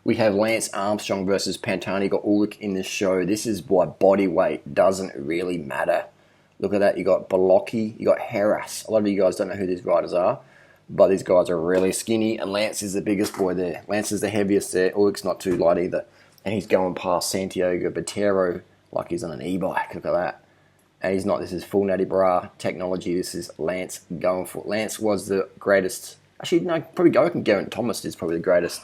We have Lance Armstrong versus Pantani. Got Ulrich in the show. This is why body weight doesn't really matter. Look at that. You got Bolocki. You got Harris. A lot of you guys don't know who these riders are, but these guys are really skinny, and Lance is the biggest boy there. Lance is the heaviest there. Ulrich's not too light either, and he's going past Santiago Botero like he's on an e-bike. Look at that. And he's not. This is full natty bra technology. This is Lance going for it. Lance was the greatest. Actually, no, probably I reckon Geraint Thomas is probably the greatest,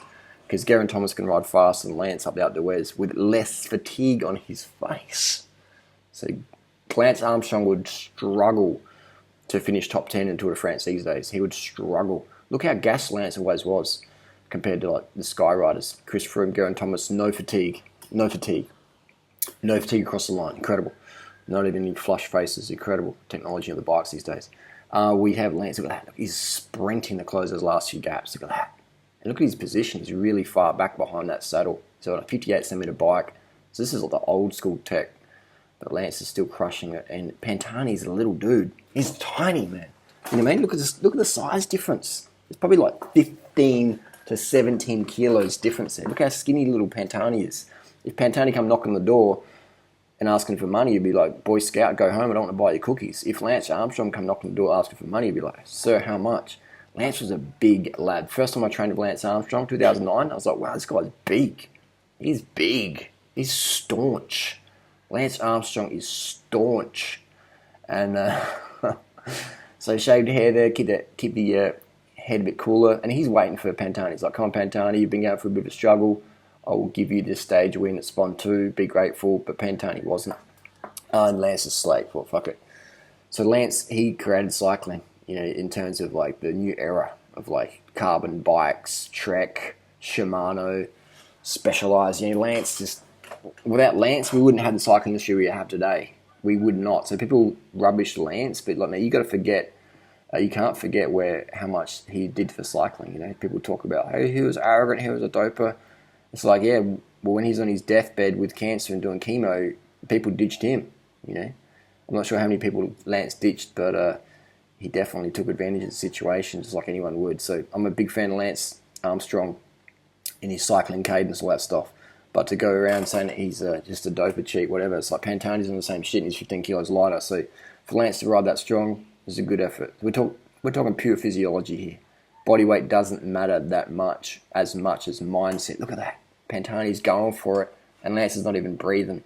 because Geraint Thomas can ride fast and Lance up the outdoors with less fatigue on his face. So Lance Armstrong would struggle to finish top 10 in Tour de France these days. He would struggle. Look how gassed Lance always was compared to like the Sky Riders. Chris Froome, Geraint Thomas, no fatigue. No fatigue. No fatigue across the line. Incredible. Not even any flush faces. Incredible technology on the bikes these days. We have Lance. Look at that. Look, he's sprinting to close those last few gaps. Look at that. And look at his position. He's really far back behind that saddle. So on a 58 centimeter bike. So this is like the old school tech. But Lance is still crushing it. And Pantani's a little dude. He's tiny, man. You know what I mean? Look at this. Look at the size difference. It's probably like 15 to 17 kilos difference there. Look how skinny little Pantani is. If Pantani come knocking the door and asking for money, you'd be like, Boy Scout, go home. I don't want to buy your cookies. If Lance Armstrong come knocking the door asking for money, you'd be like, sir, how much? Lance was a big lad. First time I trained with Lance Armstrong, 2009, I was like, wow, this guy's big. He's big. He's staunch. Lance Armstrong is staunch. And so shaved hair there, keep the head a bit cooler. And he's waiting for Pantani. He's like, come on, Pantani, you've been going for a bit of a struggle. I will give you this stage win at Spawn 2. Be grateful. But Pantani wasn't. And Lance is slate. Well, fuck it. So Lance, he created cycling, you know, in terms of like the new era of like carbon bikes, Trek, Shimano, Specialized. You know, Lance just, without Lance, we wouldn't have the cycling industry we have today. We would not. So people rubbish Lance, but like, now you got to forget, you can't forget how much he did for cycling. You know, people talk about, hey, he was arrogant, he was a doper. It's like, yeah, well, when he's on his deathbed with cancer and doing chemo, people ditched him, you know. I'm not sure how many people Lance ditched, but he definitely took advantage of the situation, just like anyone would. So I'm a big fan of Lance Armstrong in his cycling cadence, all that stuff. But to go around saying that he's just a doper cheat, whatever, it's like Pantani's on the same shit and he's 15 kilos lighter. So for Lance to ride that strong is a good effort. We're talking pure physiology here. Body weight doesn't matter that much as mindset. Look at that. Pantani's going for it, and Lance is not even breathing.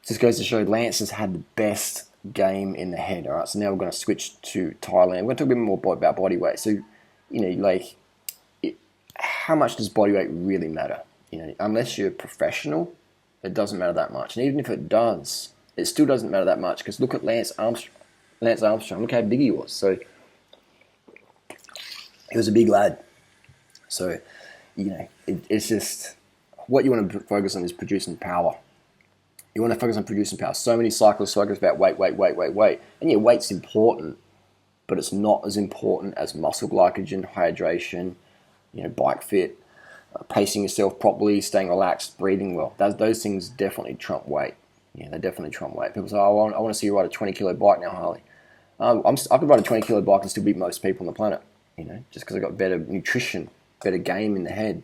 Just goes to show Lance has had the best game in the head. All right, so now we're going to switch to Thailand. We're going to talk a bit more about body weight. So, you know, like, how much does body weight really matter? You know, unless you're a professional, it doesn't matter that much. And even if it does, it still doesn't matter that much, because look at Lance Armstrong. Look how big he was. So he was a big lad. So, you know, it's just, what you want to focus on is producing power. You want to focus on producing power. So many cyclists focus about weight. And yeah, weight's important, but it's not as important as muscle glycogen, hydration, you know, bike fit, pacing yourself properly, staying relaxed, breathing well. Those things definitely trump weight. Yeah, they definitely trump weight. People say, oh, I want to see you ride a 20 kilo bike now, Harley. I could ride a 20 kilo bike and still beat most people on the planet, you know, just because I got better nutrition, better game in the head,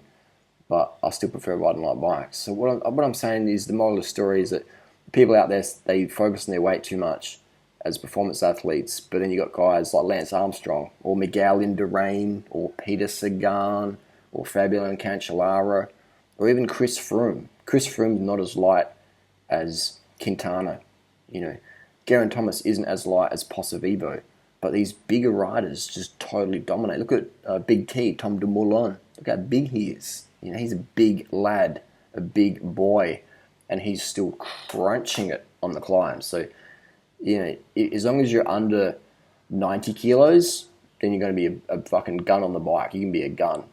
but I still prefer riding light bikes. So what I'm saying is, the moral of the story is that people out there, they focus on their weight too much as performance athletes, but then you got guys like Lance Armstrong or Miguel Indurain or Peter Sagan or Fabio Cancellara or even Chris Froome. Chris Froome's not as light as Quintana, you know. Geraint Thomas isn't as light as Pozzovivo, but these bigger riders just totally dominate. Look at Big T, Tom Dumoulin. Look how big he is. You know, he's a big lad, a big boy, and he's still crunching it on the climb. So, you know, as long as you're under 90 kilos, then you're going to be a fucking gun on the bike. You can be a gun.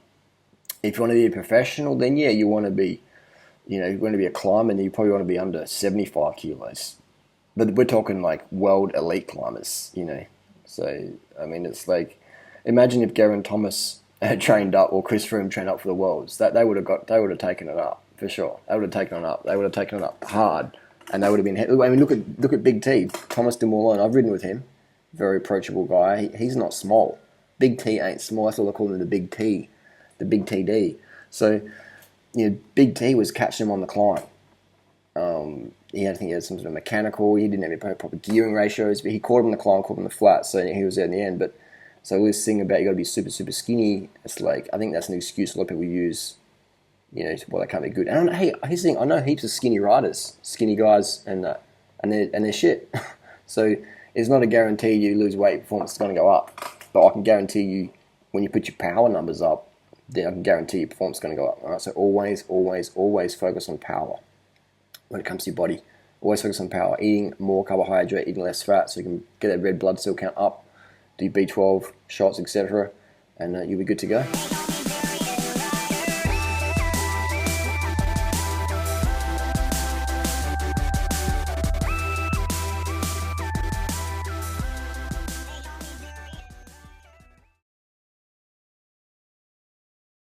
If you want to be a professional, then yeah, you want to be, you know, you want to be a climber, then you probably want to be under 75 kilos. But we're talking like world elite climbers, you know. So, I mean, it's like, imagine if Geraint Thomas had trained up, or Chris Froome trained up for the Worlds. They would have taken it up for sure. They would have taken it up. They would have taken it up hard, and they would have been. I mean, look at Big T, Thomas Dumoulin. I've ridden with him. Very approachable guy. He's not small. Big T ain't small. That's what they call him, the Big T, the Big TD. So, Big T was catching him on the climb. I think he had some sort of mechanical. He didn't have any proper gearing ratios, but he caught him on the climb, caught him on the flat, so he was there in the end. But so this thing about you got to be super, super skinny, it's like, I think that's an excuse a lot of people use, well, they can't be good. And here's the thing, I know heaps of skinny riders, skinny guys, and they're shit. So it's not a guarantee you lose weight, performance is going to go up. But I can guarantee you, when you put your power numbers up, then I can guarantee your performance is going to go up. All right? So always, always, always focus on power when it comes to your body. Always focus on power. Eating more carbohydrate, eating less fat, so you can get that red blood cell count up, do B12 shots, etc., and you'll be good to go.